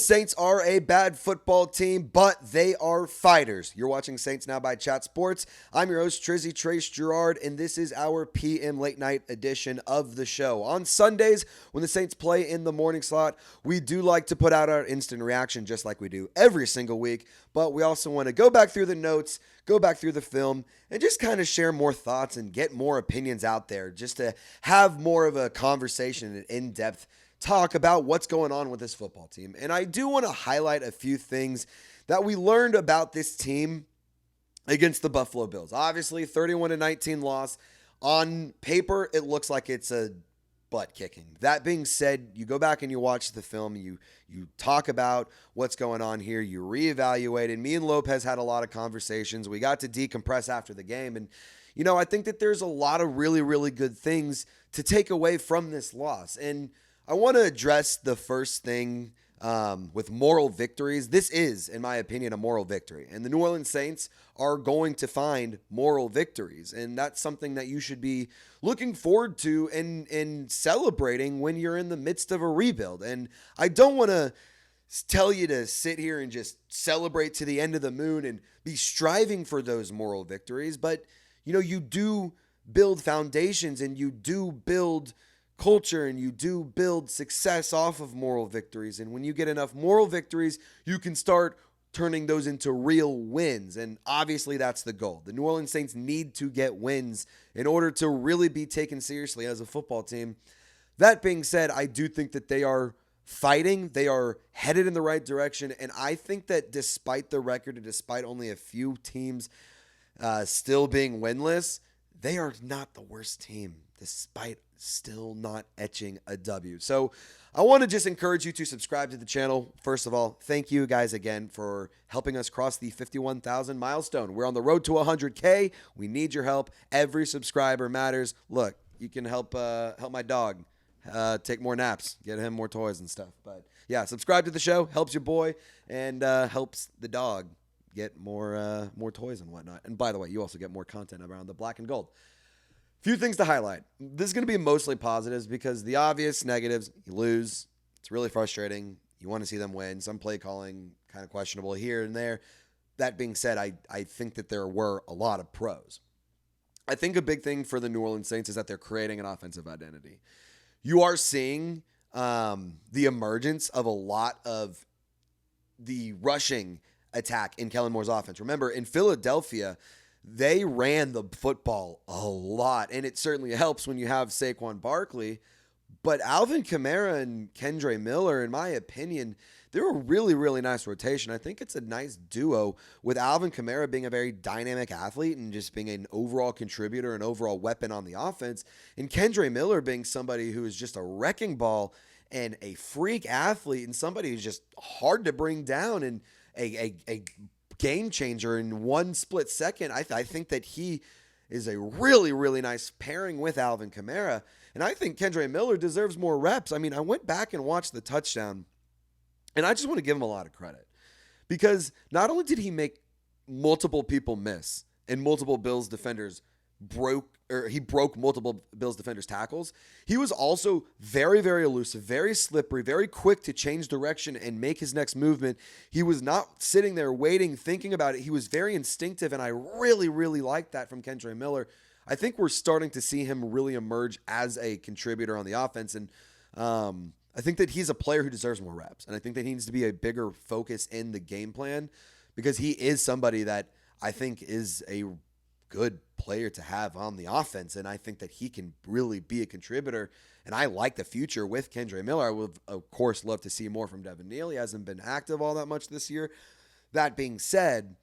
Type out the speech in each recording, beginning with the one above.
Saints are a bad football team, but they are fighters. You're watching Saints Now by Chat Sports. I'm your host, Trizy Trace Girouard, and this is our PM late night edition of the show. On Sundays, when the Saints play in the morning slot, we do like to put out our instant reaction just like we do every single week, but we also want to go back through the notes, go back through the film, and just kind of share more thoughts and get more opinions out there, just to have more of a conversation and in-depth talk about what's going on with this football team. And I do want to highlight a few things that we learned about this team against the Buffalo Bills. Obviously, 31-19 loss. On paper, it looks like it's a butt kicking. That being said, you go back and you watch the film, you talk about what's going on here, you reevaluate, and me and Lopez had a lot of conversations. We got to decompress after the game, and I think that there's a lot of really, really good things to take away from this loss. And I want to address the first thing with moral victories. This is, in my opinion, a moral victory. And the New Orleans Saints are going to find moral victories. And that's something that you should be looking forward to and celebrating when you're in the midst of a rebuild. And I don't want to tell you to sit here and just celebrate to the end of the moon and be striving for those moral victories. But, you do build foundations and you do build culture and you do build success off of moral victories. And when you get enough moral victories, you can start turning those into real wins. And obviously that's the goal. The New Orleans Saints need to get wins in order to really be taken seriously as a football team. That being said, I do think that they are fighting. They are headed in the right direction. And I think that despite the record and despite only a few teams still being winless, they are not the worst team despite still not etching a W. So I want to just encourage you to subscribe to the channel. First of all, thank you guys again for helping us cross the 51,000 milestone. We're on the road to 100K. We need your help. Every subscriber matters. Look, you can help my dog take more naps, get him more toys and stuff. But yeah, subscribe to the show. Helps your boy and helps the dog get more toys and whatnot. And by the way, you also get more content around the black and gold. Few things to highlight. This is going to be mostly positives because the obvious negatives, you lose. It's really frustrating. You want to see them win. Some play calling kind of questionable here and there. That being said, I think that there were a lot of pros. I think a big thing for the New Orleans Saints is that they're creating an offensive identity. You are seeing the emergence of a lot of the rushing attack in Kellen Moore's offense. Remember, in Philadelphia, they ran the football a lot, and it certainly helps when you have Saquon Barkley. But Alvin Kamara and Kendre Miller, in my opinion, they're a really, really nice rotation. I think it's a nice duo with Alvin Kamara being a very dynamic athlete and just being an overall contributor, an overall weapon on the offense, and Kendre Miller being somebody who is just a wrecking ball and a freak athlete and somebody who's just hard to bring down and a game changer in one split second. I think that he is a really, really nice pairing with Alvin Kamara. And I think Kendre Miller deserves more reps. I mean, I went back and watched the touchdown, and I just want to give him a lot of credit because not only did he make multiple people miss and multiple Bills defenders broke multiple Bills defenders' tackles. He was also very, very elusive, very slippery, very quick to change direction and make his next movement. He was not sitting there waiting, thinking about it. He was very instinctive, and I really, really like that from Kendre Miller. I think we're starting to see him really emerge as a contributor on the offense, and I think that he's a player who deserves more reps, and I think that he needs to be a bigger focus in the game plan because he is somebody that I think is a good player to have on the offense, and I think that he can really be a contributor, and I like the future with Kendre Miller. I would, of course, love to see more from Devin Neal. He hasn't been active all that much this year. That being said,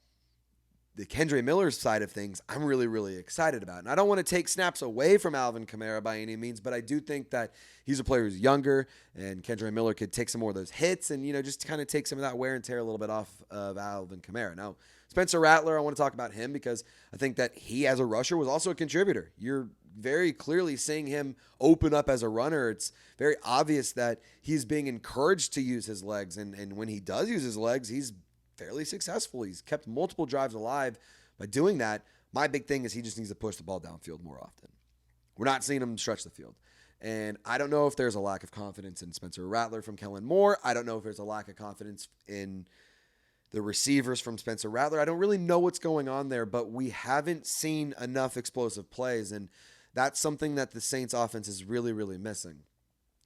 the Kendre Miller side of things, I'm really, really excited about. And I don't want to take snaps away from Alvin Kamara by any means, but I do think that he's a player who's younger, and Kendre Miller could take some more of those hits and, just kind of take some of that wear and tear a little bit off of Alvin Kamara. Now, Spencer Rattler, I want to talk about him because I think that he, as a rusher, was also a contributor. You're very clearly seeing him open up as a runner. It's very obvious that he's being encouraged to use his legs, and when he does use his legs, he's fairly successful. He's kept multiple drives alive by doing that. My big thing is he just needs to push the ball downfield more often. We're not seeing him stretch the field. And I don't know if there's a lack of confidence in Spencer Rattler from Kellen Moore. I don't know if there's a lack of confidence in the receivers from Spencer Rattler. I don't really know what's going on there, but we haven't seen enough explosive plays. And that's something that the Saints offense is really, really missing.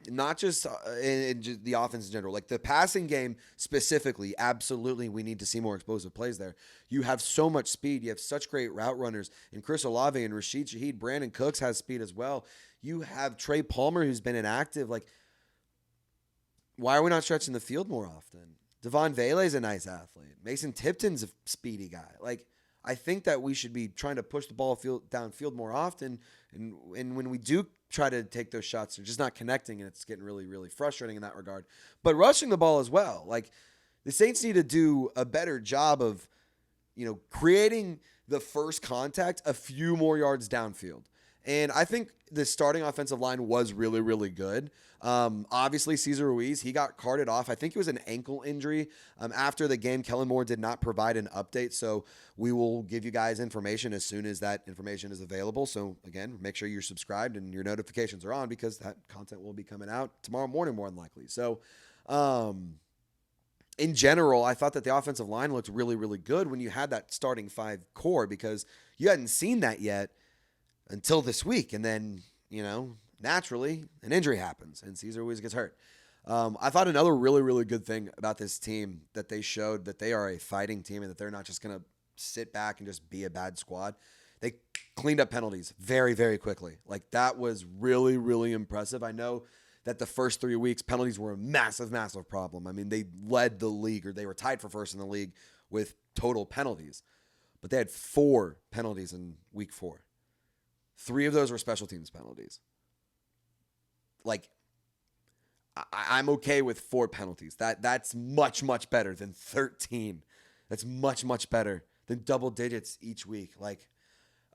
Not just in the offense in general, like the passing game specifically. Absolutely, we need to see more explosive plays there. You have so much speed. You have such great route runners, and Chris Olave and Rashid Shaheed. Brandon Cooks has speed as well. You have Trey Palmer, who's been inactive. Like, why are we not stretching the field more often? Devon Vele's a nice athlete. Mason Tipton's a speedy guy. Like, I think that we should be trying to push the ball downfield more often. And when we do try to take those shots, they're just not connecting, and it's getting really, really frustrating in that regard. But rushing the ball as well. Like, the Saints need to do a better job of, creating the first contact a few more yards downfield. And I think the starting offensive line was really, really good. Obviously, Cesar Ruiz, he got carted off. I think it was an ankle injury. After the game, Kellen Moore did not provide an update, so we will give you guys information as soon as that information is available. So, again, make sure you're subscribed and your notifications are on, because that content will be coming out tomorrow morning, more than likely. So, in general, I thought that the offensive line looked really, really good when you had that starting five core, because you hadn't seen that yet until this week. And then, naturally, an injury happens and Cesar always gets hurt. I thought another really, really good thing about this team that they showed that they are a fighting team and that they're not just going to sit back and just be a bad squad. They cleaned up penalties very, very quickly. Like, that was really, really impressive. I know that the first 3 weeks, penalties were a massive, massive problem. I mean, they led the league, or they were tied for first in the league with total penalties. But they had 4 penalties in week 4. 3 of those were special teams penalties. Like, I'm okay with 4 penalties. That's much, much better than 13. That's much, much better than double digits each week. Like,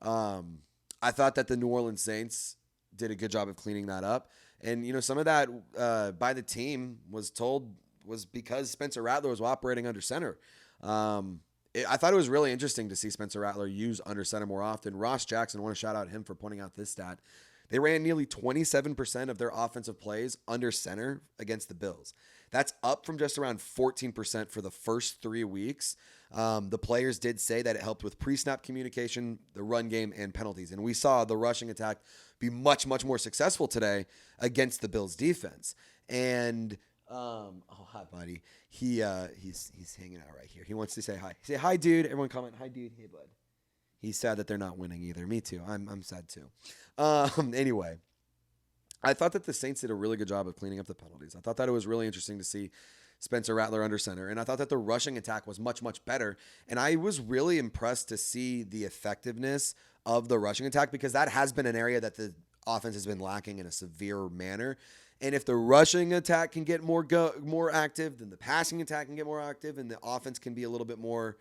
I thought that the New Orleans Saints did a good job of cleaning that up. And, some of that by the team was because Spencer Rattler was operating under center. I thought it was really interesting to see Spencer Rattler use under center more often. Ross Jackson, I want to shout out him for pointing out this stat. They ran nearly 27% of their offensive plays under center against the Bills. That's up from just around 14% for the first 3 weeks. The players did say that it helped with pre-snap communication, the run game, and penalties. And we saw the rushing attack be much, much more successful today against the Bills defense. And hi, buddy. He's hanging out right here. He wants to say hi. Say hi, dude. Everyone comment, hi, dude. Hey, bud. He's sad that they're not winning either. Me too. I'm sad too. Anyway, I thought that the Saints did a really good job of cleaning up the penalties. I thought that it was really interesting to see Spencer Rattler under center, and I thought that the rushing attack was much, much better. And I was really impressed to see the effectiveness of the rushing attack, because that has been an area that the offense has been lacking in a severe manner. And if the rushing attack can get more active, then the passing attack can get more active, and the offense can be a little bit more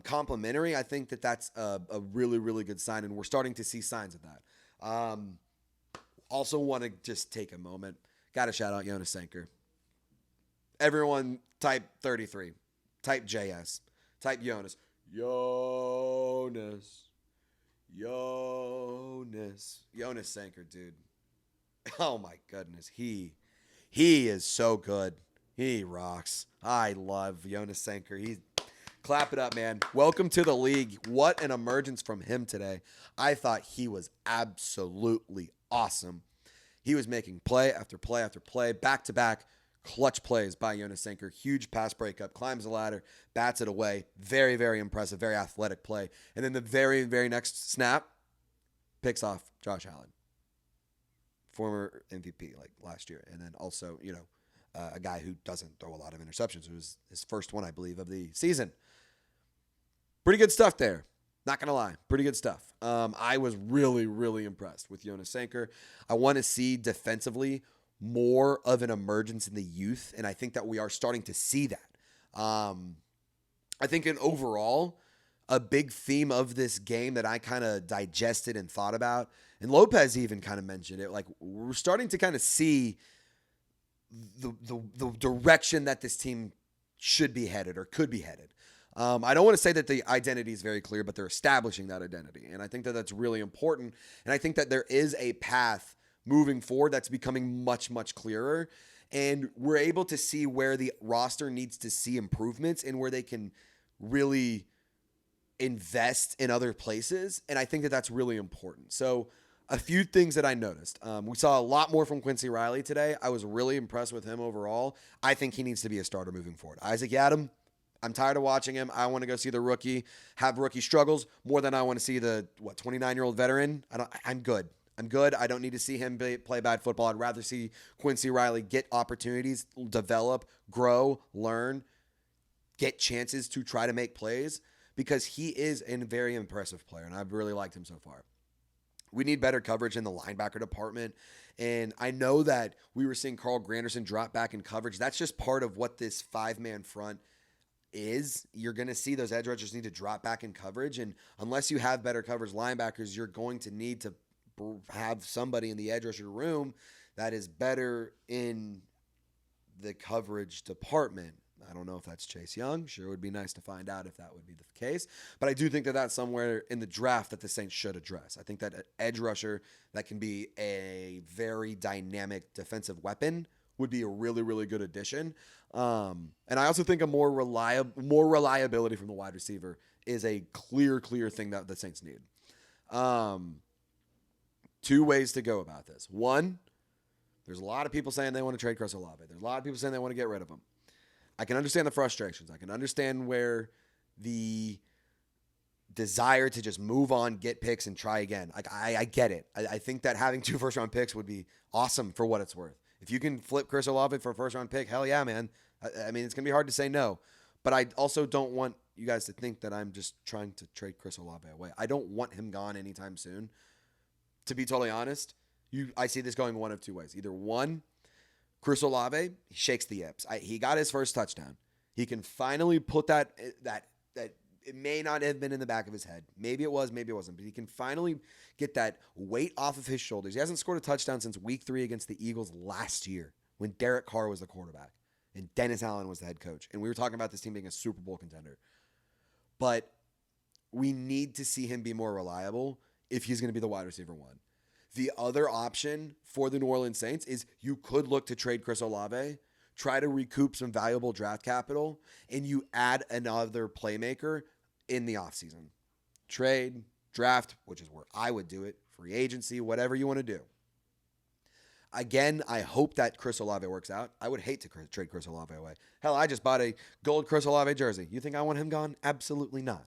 complimentary. I think that that's a really, really good sign, and we're starting to see signs of that. Also want to just take a moment. Got to shout out Jonas Sanker. Everyone type 33. Type JS. Type Jonas. Jonas Sanker, dude. Oh my goodness. He is so good. He rocks. I love Jonas Sanker. Clap it up, man. Welcome to the league. What an emergence from him today. I thought he was absolutely awesome. He was making play after play after play, back-to-back clutch plays by Jonas Sanker. Huge pass breakup, climbs the ladder, bats it away. Very, very impressive, very athletic play. And then the very, very next snap, picks off Josh Allen, former MVP like last year. And then also, a guy who doesn't throw a lot of interceptions. It was his first one, I believe, of the season. Pretty good stuff there. Not going to lie. Pretty good stuff. I was really, really impressed with Jonas Sanker. I want to see defensively more of an emergence in the youth, and I think that we are starting to see that. I think in overall, a big theme of this game that I kind of digested and thought about, and Lopez even kind of mentioned it, like we're starting to kind of see the direction that this team should be headed or could be headed. I don't want to say that the identity is very clear, but they're establishing that identity. And I think that that's really important. And I think that there is a path moving forward, that's becoming much, much clearer. And we're able to see where the roster needs to see improvements and where they can really invest in other places. And I think that that's really important. So a few things that I noticed. We saw a lot more from Quincy Riley today. I was really impressed with him overall. I think he needs to be a starter moving forward. Isaac Yiadom, I'm tired of watching him. I want to go see the rookie have rookie struggles more than I want to see the 29-year-old veteran. I'm good. I'm good. I don't need to see him play bad football. I'd rather see Quincy Riley get opportunities, develop, grow, learn, get chances to try to make plays, because he is a very impressive player, and I've really liked him so far. We need better coverage in the linebacker department, and I know that we were seeing Carl Granderson drop back in coverage. That's just part of what this five-man front is. You're going to see those edge rushers need to drop back in coverage, and unless you have better coverage linebackers, you're going to need to have somebody in the edge rusher room that is better in the coverage department. I don't know if that's Chase Young. Sure, it would be nice to find out if that would be the case. But I do think that that's somewhere in the draft that the Saints should address. I think that an edge rusher that can be a very dynamic defensive weapon would be a really, really good addition. And I also think a more reliability from the wide receiver is a clear thing that the Saints need. Two ways to go about this. One, there's a lot of people saying they want to trade Chris Olave. There's a lot of people saying they want to get rid of him. I can understand the frustrations. I can understand where the desire to just move on, get picks, and try again. I get it. I think that having 2 first-round picks would be awesome for what it's worth. If you can flip Chris Olave for a first-round pick, hell yeah, man. I mean, it's going to be hard to say no. But I also don't want you guys to think that I'm just trying to trade Chris Olave away. I don't want him gone anytime soon. To be totally honest, I see this going one of two ways. Either one, Chris Olave, he shakes the yips. He got his first touchdown. He can finally put that it may not have been in the back of his head. Maybe it was, maybe it wasn't. But he can finally get that weight off of his shoulders. He hasn't scored a touchdown since week 3 against the Eagles last year when Derek Carr was the quarterback and Dennis Allen was the head coach. And we were talking about this team being a Super Bowl contender. But we need to see him be more reliable if he's going to be the wide receiver one. The other option for the New Orleans Saints is you could look to trade Chris Olave, try to recoup some valuable draft capital, and you add another playmaker in the offseason. Trade, draft, which is where I would do it, free agency, whatever you want to do. Again, I hope that Chris Olave works out. I would hate to trade Chris Olave away. Hell, I just bought a gold Chris Olave jersey. You think I want him gone? Absolutely not.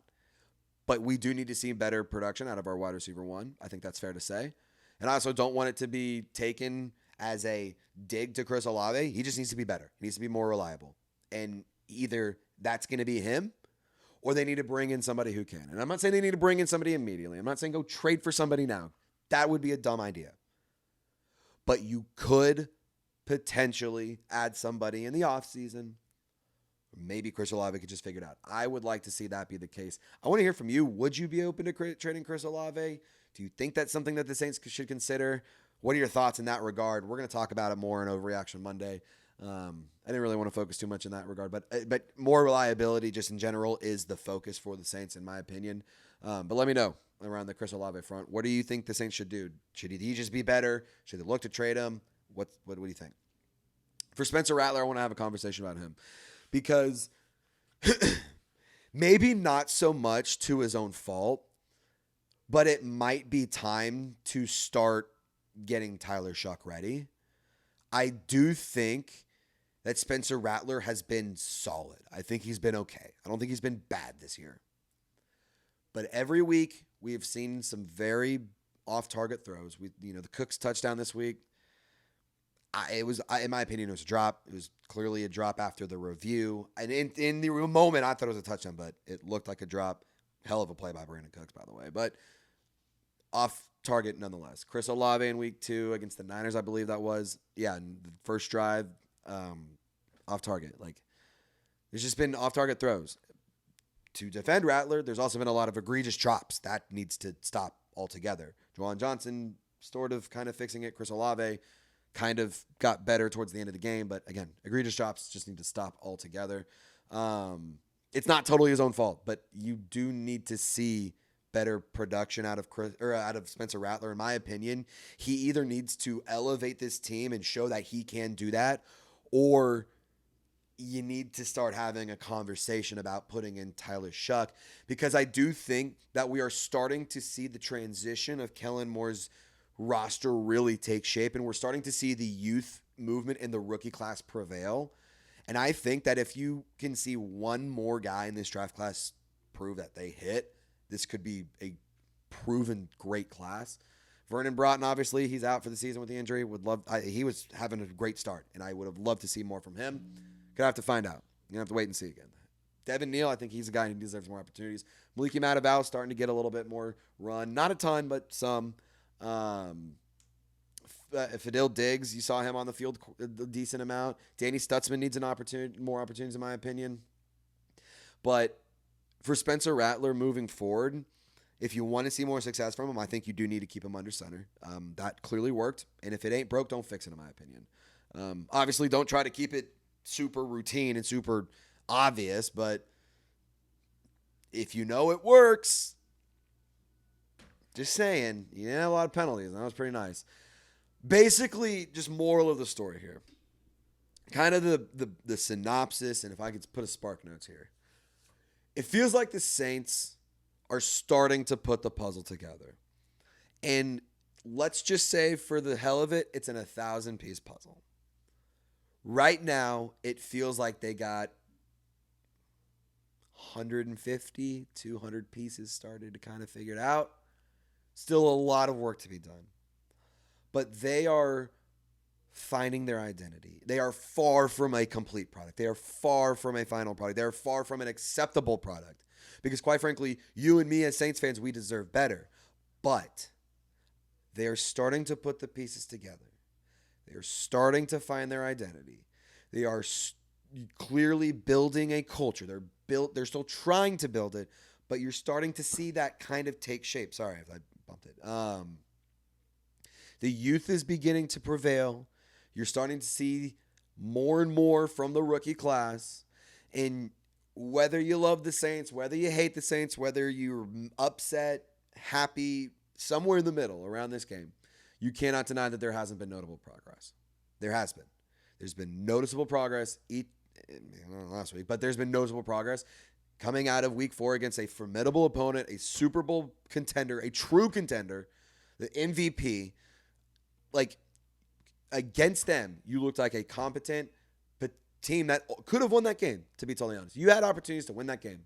But we do need to see better production out of our wide receiver one. I think that's fair to say. And I also don't want it to be taken as a dig to Chris Olave. He just needs to be better. He needs to be more reliable. And either that's going to be him or they need to bring in somebody who can. And I'm not saying they need to bring in somebody immediately. I'm not saying go trade for somebody now. That would be a dumb idea. But you could potentially add somebody in the offseason. Maybe Chris Olave could just figure it out. I would like to see that be the case. I want to hear from you. Would you be open to trading Chris Olave? Do you think that's something that the Saints should consider? What are your thoughts in that regard? We're going to talk about it more in Overreaction Monday. I didn't really want to focus too much in that regard, but more reliability just in general is the focus for the Saints, in my opinion. But let me know around the Chris Olave front. What do you think the Saints should do? Should he just be better? Should they look to trade him? What do you think? For Spencer Rattler, I want to have a conversation about him because maybe not so much to his own fault, but it might be time to start getting Tyler Shuck ready. I do think that Spencer Rattler has been solid. I think he's been okay. I don't think he's been bad this year. But every week, we have seen some very off-target throws. The Cooks touchdown this week, in my opinion, it was a drop. It was clearly a drop after the review. And in the moment, I thought it was a touchdown, but it looked like a drop. Hell of a play by Brandon Cooks, by the way. But off target nonetheless. Chris Olave in week 2 against the Niners, I believe that was. Yeah, in the first drive, off target. There's just been off target throws. To defend Rattler, there's also been a lot of egregious drops. That needs to stop altogether. Juwan Johnson sort of kind of fixing it. Chris Olave kind of got better towards the end of the game. But again, egregious drops just need to stop altogether. It's not totally his own fault, but you do need to see better production out of Spencer Rattler, in my opinion. He either needs to elevate this team and show that he can do that, or you need to start having a conversation about putting in Tyler Shuck, because I do think that we are starting to see the transition of Kellen Moore's roster really take shape, and we're starting to see the youth movement in the rookie class prevail. And I think that if you can see one more guy in this draft class prove that they hit, this could be a proven great class. Vernon Broughton, obviously, he's out for the season with the injury. He was having a great start, and I would have loved to see more from him. Gonna have to find out. You're gonna have to wait and see again. Devin Neal, I think he's a guy who deserves more opportunities. Maliki Mataval starting to get a little bit more run. Not a ton, but some. Fadil Diggs, you saw him on the field a decent amount. Danny Stutzman needs more opportunities in my opinion. But for Spencer Rattler moving forward, if you want to see more success from him, I think you do need to keep him under center. That clearly worked. And if it ain't broke, don't fix it, in my opinion. Obviously, don't try to keep it super routine and super obvious, but if you know it works, just saying, a lot of penalties. That was pretty nice. Basically, just moral of the story here. Kind of the synopsis, and if I could put a spark notes here. It feels like the Saints are starting to put the puzzle together. And let's just say, for the hell of it, it's an 1,000-piece puzzle. Right now, it feels like they got 150, 200 pieces started to kind of figure it out. Still a lot of work to be done. But they are finding their identity. They are far from a complete product. They are far from a final product. They are far from an acceptable product. Because quite frankly, you and me as Saints fans, we deserve better. But they are starting to put the pieces together. They are starting to find their identity. They are clearly building a culture. They're still trying to build it, but you're starting to see that kind of take shape. Sorry if I bumped it. The youth is beginning to prevail. You're starting to see more and more from the rookie class. And whether you love the Saints, whether you hate the Saints, whether you're upset, happy, somewhere in the middle around this game, you cannot deny that there hasn't been notable progress. There has been. There's been noticeable progress last week, but there's been noticeable progress coming out of week 4 against a formidable opponent, a Super Bowl contender, a true contender, the MVP. Like, against them, you looked like a competent team that could have won that game, to be totally honest. You had opportunities to win that game.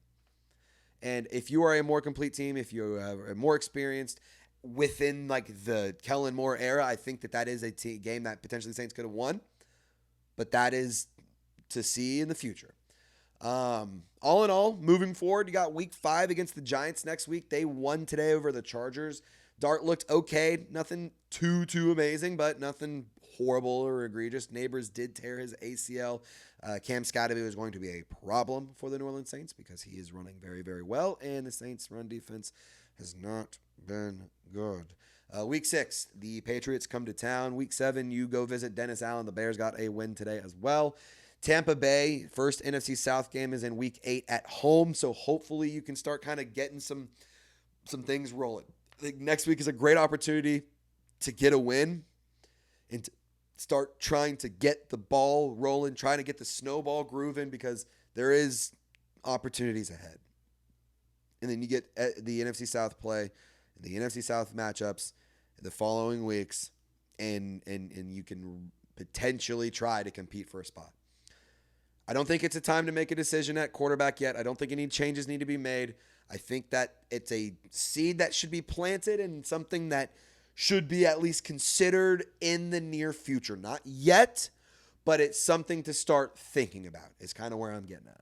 And if you are a more complete team, if you are more experienced within like the Kellen Moore era, I think that is a game that potentially the Saints could have won. But that is to see in the future. All in all, moving forward, you got week 5 against the Giants next week. They won today over the Chargers. Dart looked okay. Nothing too amazing, but nothing horrible or egregious. Neighbors did tear his ACL. Cam Scatterby was going to be a problem for the New Orleans Saints because he is running very, very well, and the Saints' run defense has not been good. Week 6, the Patriots come to town. Week 7, you go visit Dennis Allen. The Bears got a win today as well. Tampa Bay, first NFC South game is in week 8 at home, so hopefully you can start kind of getting some things rolling. I think next week is a great opportunity to get a win and to start trying to get the ball rolling, trying to get the snowball grooving, because there is opportunities ahead. And then you get the NFC South play, the NFC South matchups the following weeks, and you can potentially try to compete for a spot. I don't think it's a time to make a decision at quarterback yet. I don't think any changes need to be made. I think that it's a seed that should be planted and something that should be at least considered in the near future. Not yet, but it's something to start thinking about. It's kind of where I'm getting at.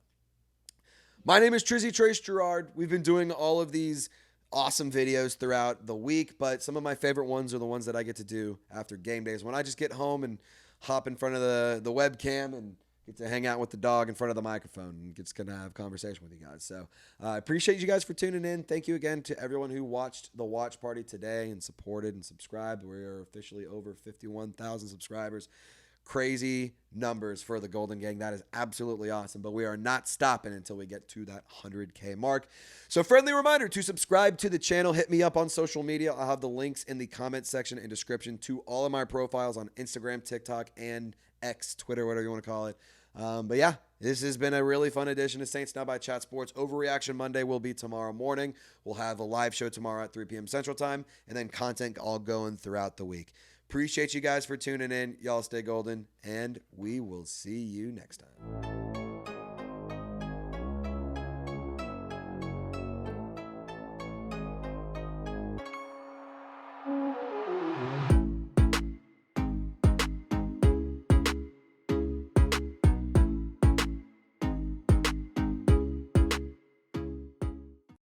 My name is Trizy Trace Girouard. We've been doing all of these awesome videos throughout the week, but some of my favorite ones are the ones that I get to do after game days, when I just get home and hop in front of the webcam and get to hang out with the dog in front of the microphone and just going to have a conversation with you guys. So I appreciate you guys for tuning in. Thank you again to everyone who watched the watch party today and supported and subscribed. We are officially over 51,000 subscribers. crazy numbers for the Golden Gang. That is absolutely awesome, but we are not stopping until we get to that 100K mark. So friendly reminder to subscribe to the channel. Hit me up on social media. I'll have the links in the comment section and description to all of my profiles on Instagram, TikTok, and X, Twitter, whatever you want to call it. But yeah, this has been a really fun edition of Saints Now by Chat Sports. Overreaction Monday will be tomorrow morning. We'll have a live show tomorrow at 3 p.m. Central Time, and then content all going throughout the week. Appreciate you guys for tuning in. Y'all stay golden, and we will see you next time.